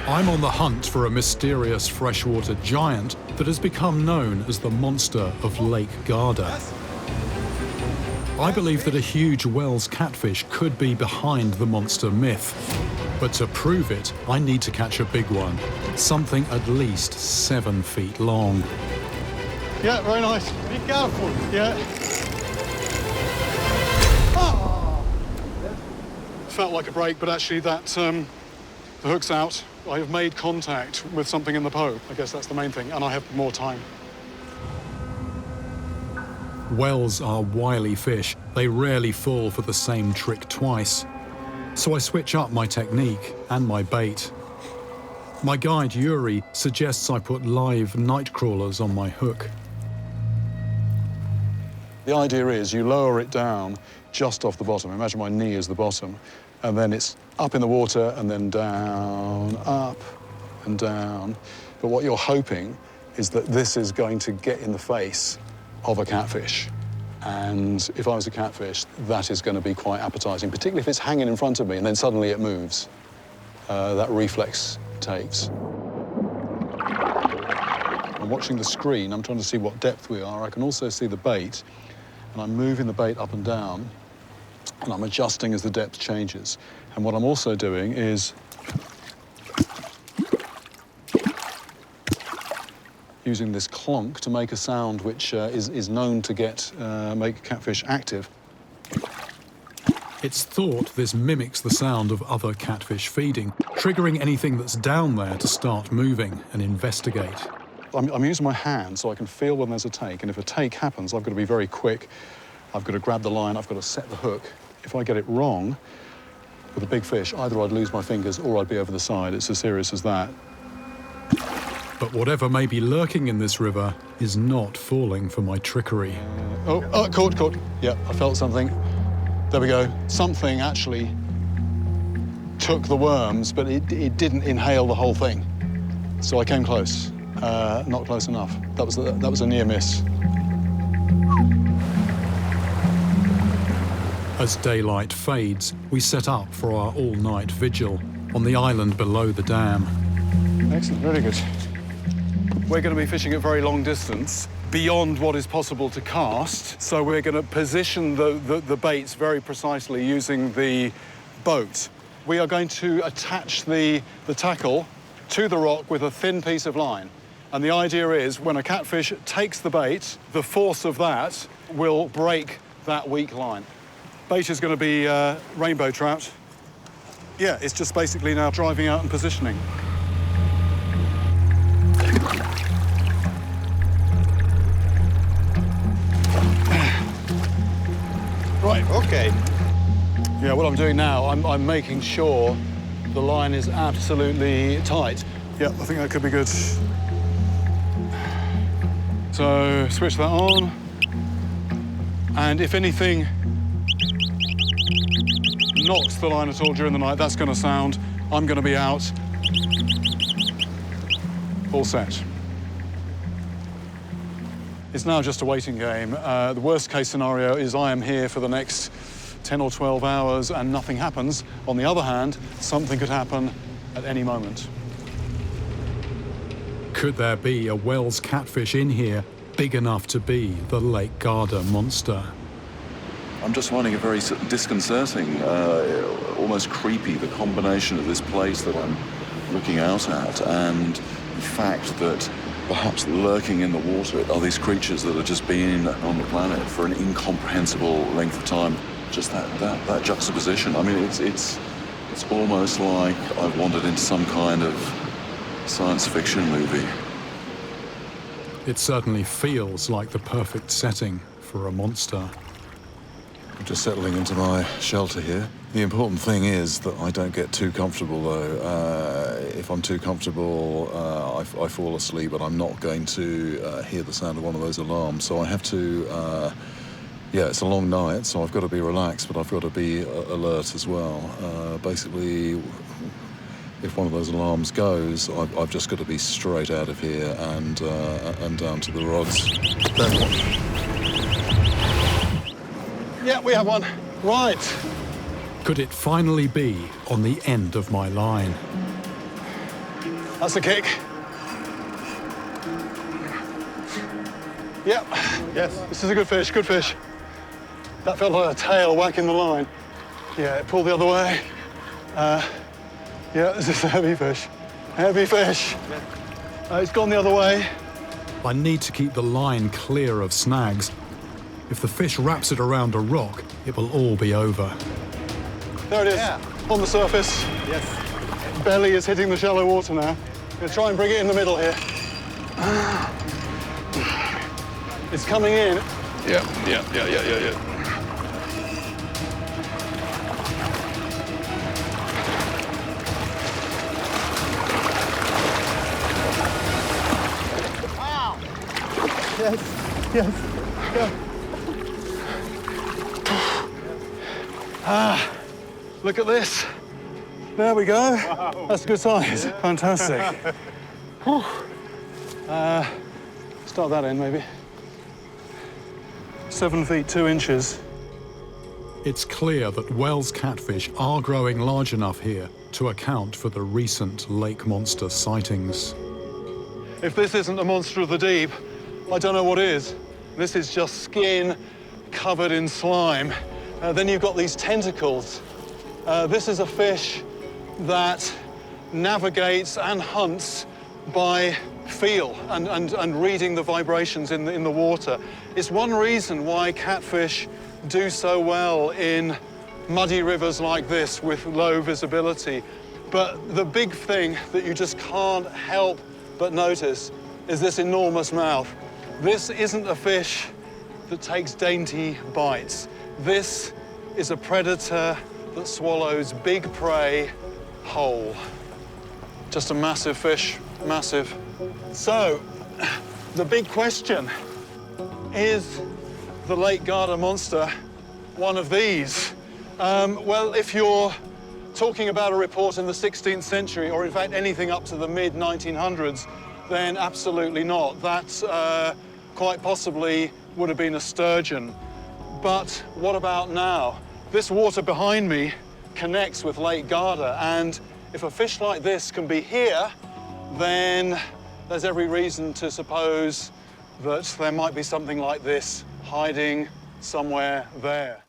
I'm on the hunt for a mysterious freshwater giant that has become known as the monster of Lake Garda. I believe that a huge wels catfish could be behind the monster myth. But to prove it, I need to catch a big one, something at least 7 feet long. Yeah, very nice. Be careful. Yeah. Oh! Felt like a break, but actually that the hook's out. I have made contact with something in the po. I guess that's the main thing, and I have more time. Wels are wily fish. They rarely fall for the same trick twice. So I switch up my technique and my bait. My guide, Yuri, suggests I put live night crawlers on my hook. The idea is you lower it down just off the bottom. Imagine my knee is the bottom, and then it's up in the water and then down, up and down. But what you're hoping is that this is going to get in the face of a catfish. And if I was a catfish, that is going to be quite appetizing, particularly if it's hanging in front of me and then suddenly it moves. That reflex takes. I'm watching the screen. I'm trying to see what depth we are. I can also see the bait, and I'm moving the bait up and down, and I'm adjusting as the depth changes. And what I'm also doing is using this clonk to make a sound which is known to make catfish active. It's thought this mimics the sound of other catfish feeding, triggering anything that's down there to start moving and investigate. I'm using my hand so I can feel when there's a take, and if a take happens, I've got to be very quick. I've got to grab the line, I've got to set the hook. If I get it wrong with a big fish, either I'd lose my fingers or I'd be over the side. It's as serious as that. But whatever may be lurking in this river is not falling for my trickery. Caught. Yeah, I felt something. There we go. Something actually took the worms, but it didn't inhale the whole thing. So I came close. Not close enough. That was a near miss. As daylight fades, we set up for our all-night vigil on the island below the dam. Excellent, very good. We're going to be fishing at very long distance, beyond what is possible to cast. So we're going to position the baits very precisely using the boat. We are going to attach the tackle to the rock with a thin piece of line. And the idea is when a catfish takes the bait, the force of that will break that weak line. Bait is going to be rainbow trout. Yeah, it's just basically now driving out and positioning. Right, okay. Yeah, what I'm doing now, I'm making sure the line is absolutely tight. Yeah, I think that could be good. So, switch that on. And if anything knocks the line at all during the night, that's going to sound. I'm going to be out. All set. It's now just a waiting game. The worst case scenario is I am here for the next 10 or 12 hours and nothing happens. On the other hand, something could happen at any moment. Could there be a wels catfish in here big enough to be the Lake Garda monster? I'm just finding it very disconcerting, almost creepy, the combination of this place that I'm looking out at and the fact that perhaps lurking in the water are these creatures that have just been on the planet for an incomprehensible length of time. Just that juxtaposition. I mean, it's almost like I've wandered into some kind of science fiction movie. It certainly feels like the perfect setting for a monster. I'm just settling into my shelter here. The important thing is that I don't get too comfortable, though. If I'm too comfortable, I fall asleep, and I'm not going to hear the sound of one of those alarms. So I have to, it's a long night, so I've got to be relaxed, but I've got to be alert as well. Basically, if one of those alarms goes, I've just got to be straight out of here and down to the rods. Then what? Yeah, we have one. Right. Could it finally be on the end of my line? That's the kick. Yep. Yes. This is a good fish, good fish. That felt like a tail whacking the line. Yeah, it pulled the other way. Yeah, this is a heavy fish. Heavy fish. It's gone the other way. I need to keep the line clear of snags. If the fish wraps it around a rock, it will all be over. There it is, Yeah. on the surface. Yes. Belly is hitting the shallow water now. I'm gonna try and bring it in the middle here. It's coming in. Yeah. Wow. Yes. Yes. Go. Look at this. There we go. Wow. That's a good size. Yeah. Fantastic. Start that in, maybe. 7 feet 2 inches. It's clear that wels catfish are growing large enough here to account for the recent lake monster sightings. If this isn't a monster of the deep, I don't know what is. This is just skin covered in slime. Then you've got these tentacles. This is a fish that navigates and hunts by feel and reading the vibrations in the water. It's one reason why catfish do so well in muddy rivers like this with low visibility. But the big thing that you just can't help but notice is this enormous mouth. This isn't a fish that takes dainty bites. This is a predator that swallows big prey whole. Just a massive fish, massive. So, the big question, is the Lake Garda monster one of these? Well, if you're talking about a report in the 16th century, or in fact anything up to the mid-1900s, then absolutely not. That quite possibly would have been a sturgeon. But what about now? This water behind me connects with Lake Garda, and if a fish like this can be here, then there's every reason to suppose that there might be something like this hiding somewhere there.